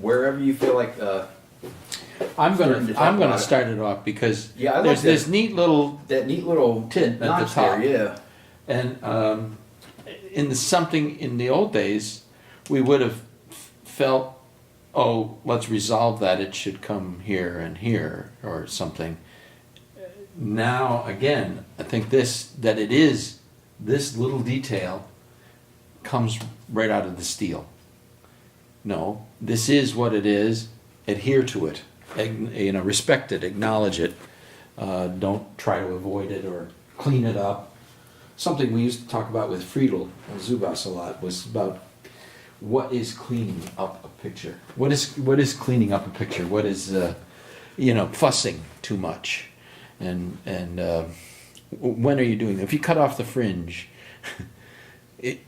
wherever you feel like. I'm gonna start it off because there's this neat little tit at the top. There, yeah. And something in the old days, we would have felt, oh, let's resolve that. It should come here and here or something. Now again, I think this little detail comes right out of the steel. No, this is what it is. Adhere to it. Respect it. Acknowledge it. Don't try to avoid it or clean it up. Something we used to talk about with Friedel and Zubas a lot was about what is cleaning up a picture. What is cleaning up a picture? What is fussing too much? And when are you doing that? If you cut off the fringe,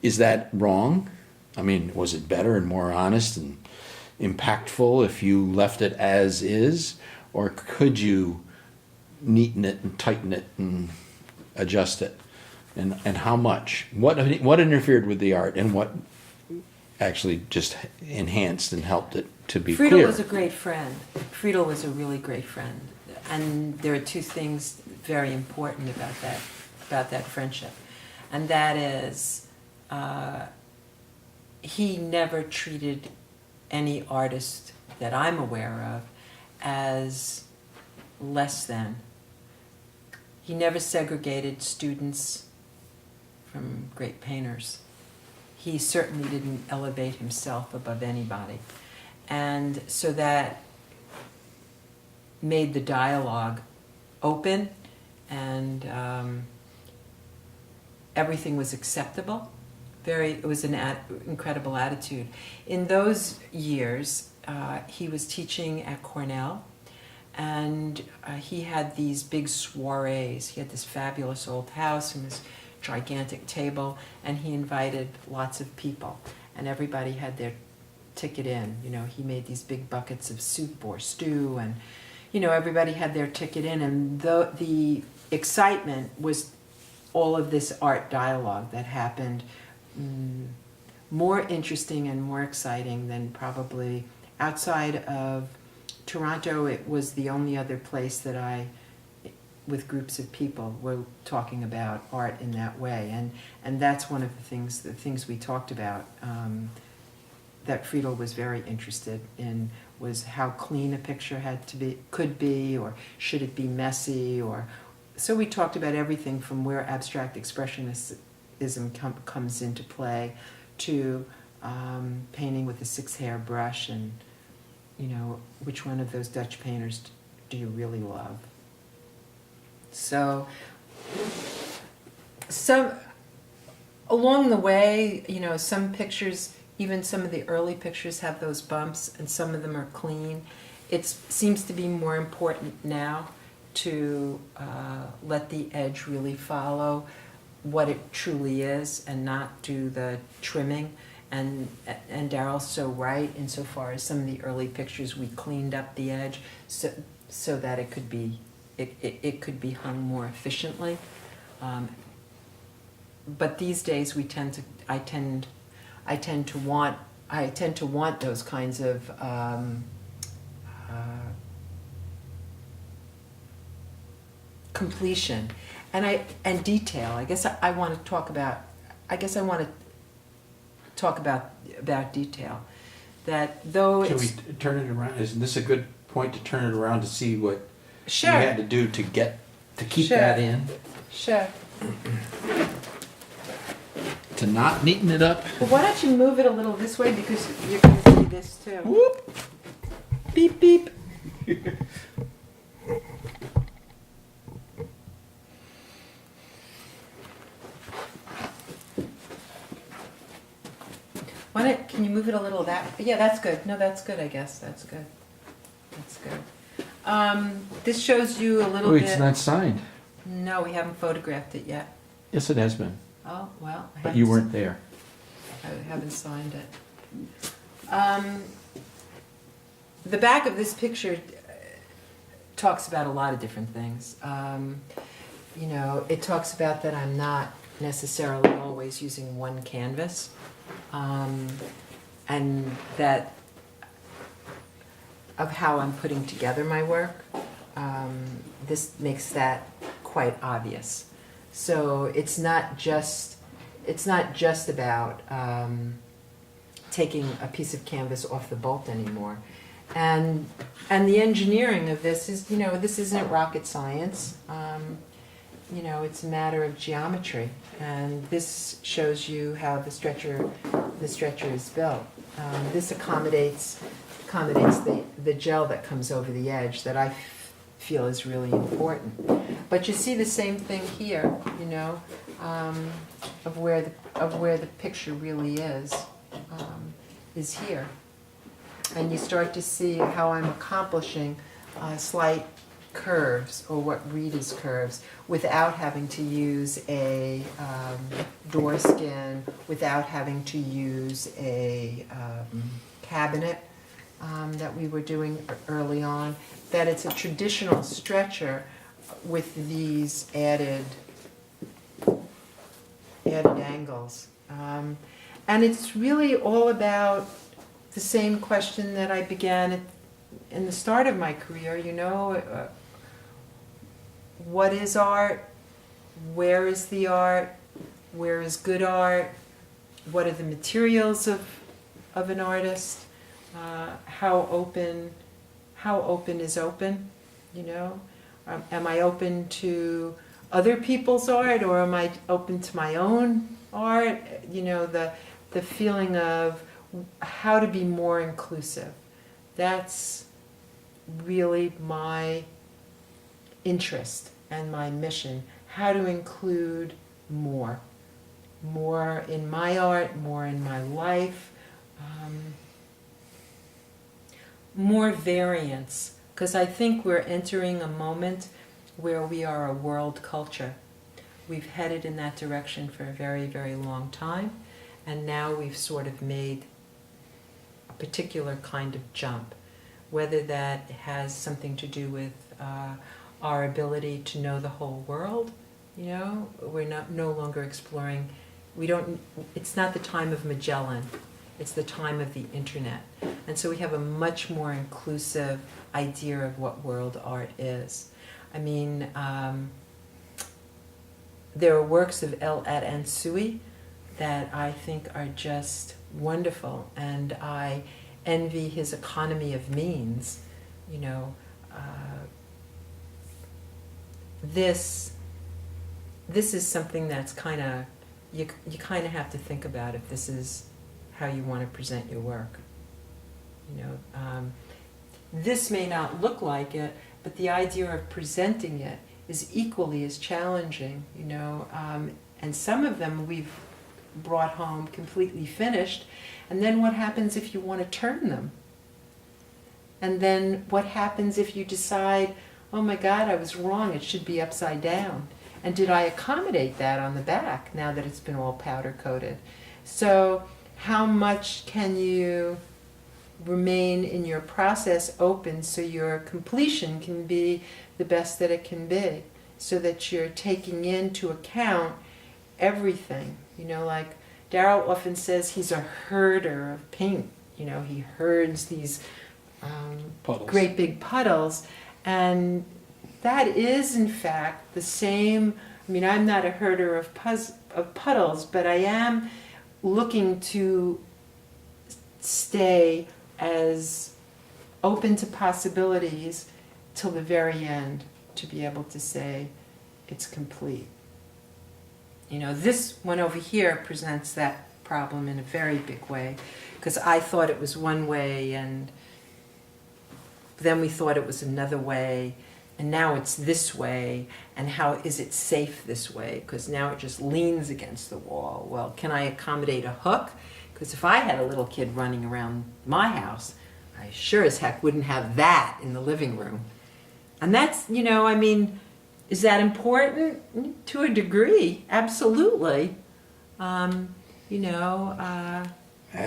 is that wrong? I mean, was it better and more honest and impactful if you left it as is? Or could you neaten it and tighten it and adjust it? And how much? What interfered with the art and what actually just enhanced and helped it to be Friedel clear? was a great friend. Friedel was a really great friend. And there are two things very important about that friendship. And that is, he never treated any artist that I'm aware of as less than. He never segregated students from great painters. He certainly didn't elevate himself above anybody. And so that made the dialogue open, and everything was acceptable. It was an incredible attitude. In those years, he was teaching at Cornell, and he had these big soirees. He had this fabulous old house and this gigantic table, and he invited lots of people, and everybody had their ticket in. He made these big buckets of soup or stew, and everybody had their ticket in, and the excitement was all of this art dialogue that happened, more interesting and more exciting than probably outside of Toronto. It was the only other place that with groups of people, were talking about art in that way, and that's one of the things we talked about, that Friedel was very interested in, was how clean a picture could be, or should it be messy, or so we talked about everything from where abstract expressionism comes into play to painting with a 6-hair brush, and which one of those Dutch painters do you really love? So along the way, some pictures, even some of the early pictures, have those bumps, and some of them are clean. It seems to be more important now to let the edge really follow what it truly is and not do the trimming. And Darryl's so right insofar as some of the early pictures we cleaned up the edge so that it could be hung more efficiently. But these days I tend to want those kinds of completion and detail. I guess I want to talk about detail. That though Can it's... we turn it around? Isn't this a good point to turn it around to see what Sure. you had to do to keep Sure. that in? Sure. To not neaten it up? Well, why don't you move it a little this way, because you're going to see this too. Whoop! Beep, beep. Can you move it a little that? Yeah, that's good. No, that's good, I guess. That's good. That's good. This shows you a little bit... It's not signed. No, we haven't photographed it yet. Yes, it has been. Oh, well. But you weren't there. I haven't signed it. The back of this picture talks about a lot of different things. It talks about that I'm not necessarily always using one canvas, and that of how I'm putting together my work, this makes that quite obvious. So it's not just about taking a piece of canvas off the bolt anymore. And the engineering of this is, this isn't rocket science. It's a matter of geometry. And this shows you how the stretcher is built. This accommodates the gel that comes over the edge that I feel is really important. But you see the same thing here, of where the picture really is here. And you start to see how I'm accomplishing slight curves, or what read as curves, without having to use a door skin, without having to use a cabinet that we were doing early on. That it's a traditional stretcher with these added angles. And it's really all about the same question that I began in the start of my career, what is art? Where is the art? Where is good art? What are the materials of an artist? How open is open? Am I open to other people's art, or am I open to my own art? The feeling of how to be more inclusive. That's really my interest and my mission. How to include more in my art, more in my life, more variance. Because I think we're entering a moment where we are a world culture. We've headed in that direction for a very, very long time, and now we've sort of made a particular kind of jump. Whether that has something to do with our ability to know the whole world, we're no longer exploring. It's not the time of Magellan. It's the time of the internet. And so we have a much more inclusive idea of what world art is. I mean, there are works of El At-Ansui that I think are just wonderful, and I envy his economy of means. This is something that's kind of, you kind of have to think about if this is how you want to present your work. This may not look like it, but the idea of presenting it is equally as challenging, and some of them we've brought home completely finished, and then what happens if you want to turn them? And then what happens if you decide, oh my God, I was wrong, it should be upside down? And did I accommodate that on the back now that it's been all powder coated? So how much can you remain in your process open so your completion can be the best that it can be, so that you're taking into account everything? Like Darryl often says, he's a herder of paint. He herds these great big puddles, and that is in fact the same. I mean, I'm not a herder of puddles, but I am looking to stay as open to possibilities till the very end, to be able to say it's complete. This one over here presents that problem in a very big way, because I thought it was one way, and then we thought it was another way, and now it's this way, and how is it safe this way? Because now it just leans against the wall. Well, can I accommodate a hook? Because if I had a little kid running around my house, I sure as heck wouldn't have that in the living room. And that's, is that important? To a degree, absolutely. Ask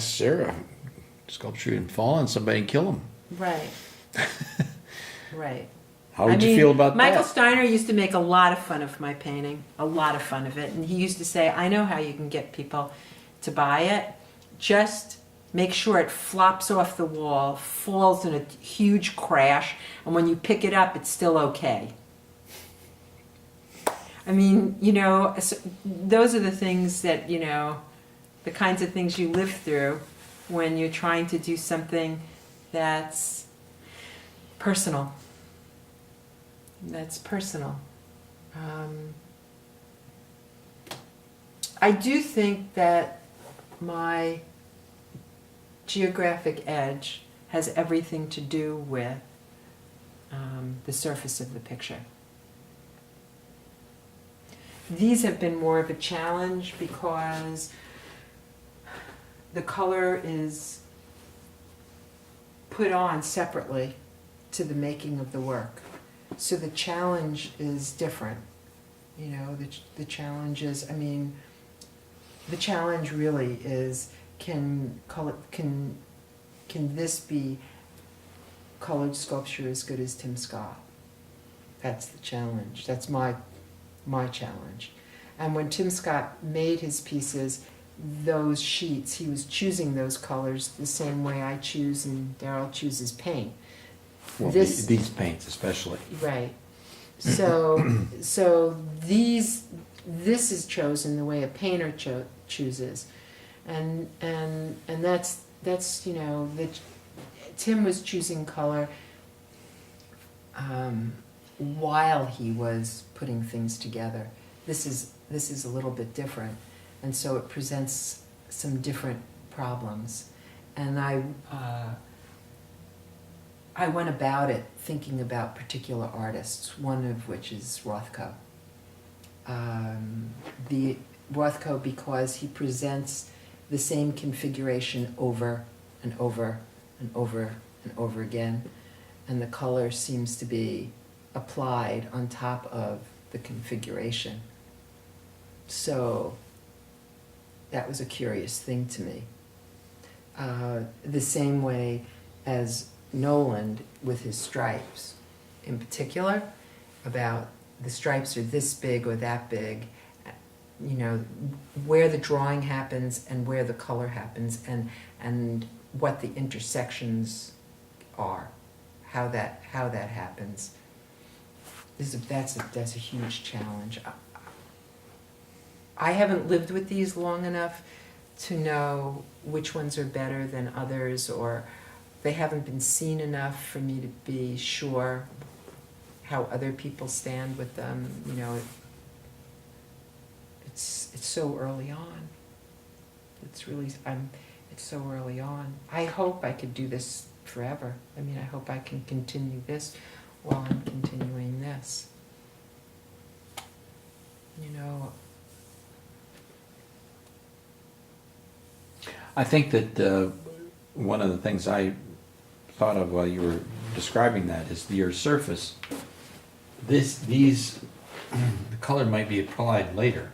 Sarah. Sculpture didn't fall on somebody and kill him. Right. Right. How would you feel about Michael that? Steiner used to make a lot of fun of my painting, a lot of fun of it. And he used to say, I know how you can get people to buy it. Just make sure it flops off the wall, falls in a huge crash, and when you pick it up, it's still okay. I mean, those are the things that, the kinds of things you live through when you're trying to do something that's personal. That's personal. I do think that my geographic edge has everything to do with the surface of the picture. These have been more of a challenge because the color is put on separately to the making of the work. So the challenge is different. The challenge is, the challenge really is, can this be colored sculpture as good as Tim Scott? That's the challenge. That's my challenge. And when Tim Scott made his pieces, those sheets, he was choosing those colors the same way I choose and Darryl chooses paint. Well, these paints especially. Right. So this is chosen the way a painter chooses, and that's Tim was choosing color while he was putting things together. This is a little bit different, and so it presents some different problems, and I went about it thinking about particular artists, one of which is Rothko. The Rothko, because he presents the same configuration over and over and over and over again, and the color seems to be applied on top of the configuration. So that was a curious thing to me. The same way as Noland with his stripes, in particular, about the stripes are this big or that big, where the drawing happens and where the color happens, and what the intersections are, how that happens. That's a huge challenge. I haven't lived with these long enough to know which ones are better than others, or they haven't been seen enough for me to be sure how other people stand with them. It's so early on. It's so early on. I hope I could do this forever. I hope I can continue this while I'm continuing this. I think that one of the things I thought of while you were describing that is your surface. The color might be applied later,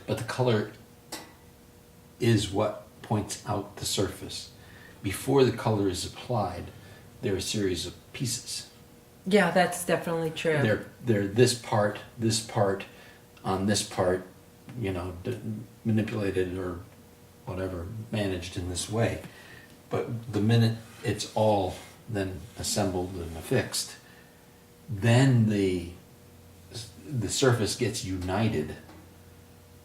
but the color is what points out the surface. Before the color is applied, there are a series of pieces. Yeah, that's definitely true. They're this part, on this part, manipulated or whatever, managed in this way. But the minute it's all then assembled and affixed, then the surface gets united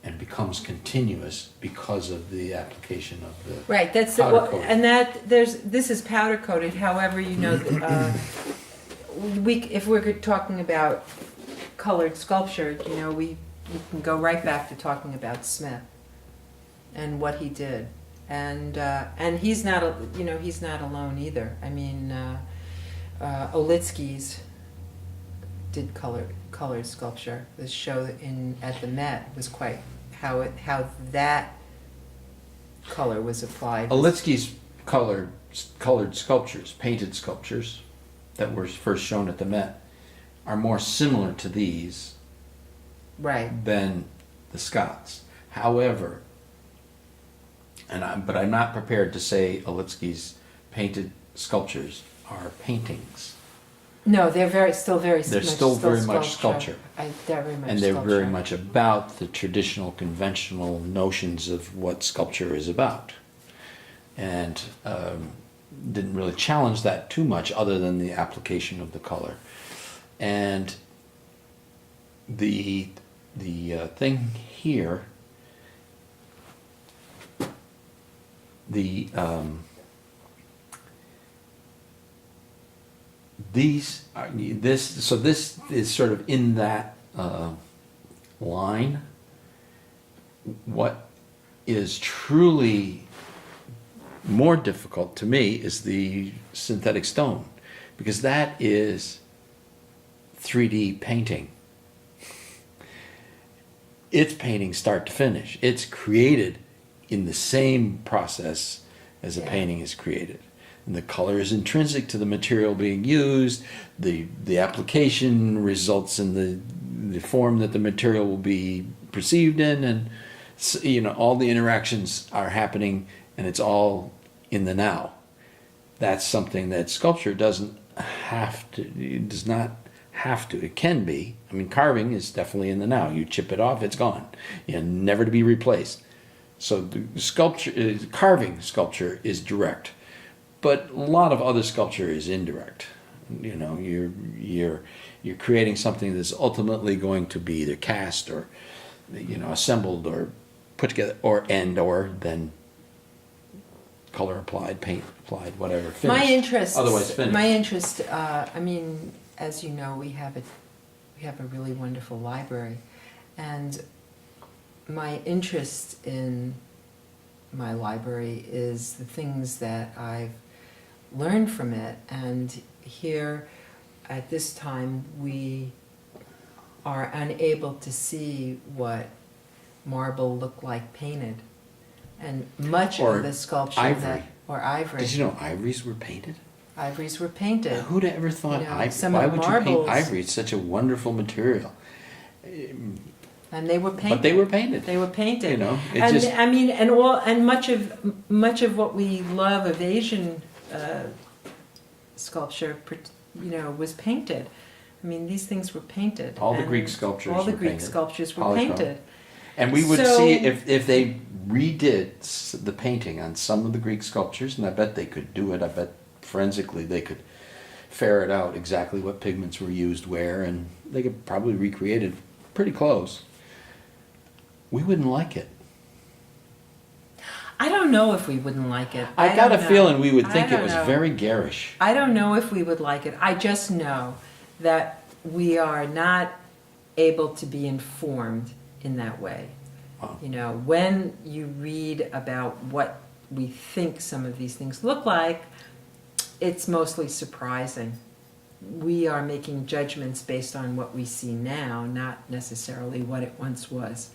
and becomes continuous because of the application of the right. That's powder coating. This is powder coated. However, if we're talking about colored sculpture, we can go right back to talking about Smith and what he did, and he's not alone either. Olitsky's did colored sculpture. The show at the Met was quite how that color was applied. Olitsky's colored sculptures, painted sculptures, that were first shown at the Met, are more similar to these, right, than the Scots. However, but I'm not prepared to say Olitsky's painted sculptures are paintings. No, they're still very much sculpture. And they're very much about the traditional, conventional notions of what sculpture is about. and didn't really challenge that too much other than the application of the color. And the thing here, this is sort of in that line. What is truly more difficult to me is the synthetic stone, because that is 3D painting. It's painting start to finish. It's created in the same process as a painting is created. And the color is intrinsic to the material being used. The application results in the form that the material will be perceived in, and all the interactions are happening, and it's all in the now. That's something that sculpture doesn't have to. It does not have to. It can be. I mean, carving is definitely in the now. You chip it off, it's gone. Never to be replaced. So the carving sculpture is direct, but a lot of other sculpture is indirect. You're creating something that's ultimately going to be either cast or assembled or put together, or then color applied, paint applied, whatever. Finished. Otherwise finished. My interest. I mean, as you know, we have a really wonderful library, and my interest in my library is the things that I've learned from it. And here, at this time, we are unable to see what marble looked like painted. And much Or of the sculpture ivory. or ivory. Did you know ivories were painted? Ivories were painted. Who'd have ever thought ivory? Some Why of would marbles, you paint ivory? It's such a wonderful material. And they were painted. But they were painted. They were painted. And much of what we love of Asian sculpture, was painted. I mean, these things were painted. All the Greek sculptures All the were Greek painted. sculptures were Polychrome. painted. And we would So- see if they redid the painting on some of the Greek sculptures, and I bet they could do it. I bet forensically they could ferret out exactly what pigments were used where, and they could probably recreate it pretty close. We wouldn't like it. I don't know if we wouldn't like it. I got a don't know. feeling we would I think it don't was know. very garish. I don't know if we would like it. I just know that we are not able to be informed in that way. Wow. When you read about what we think some of these things look like, it's mostly surprising. We are making judgments based on what we see now, not necessarily what it once was.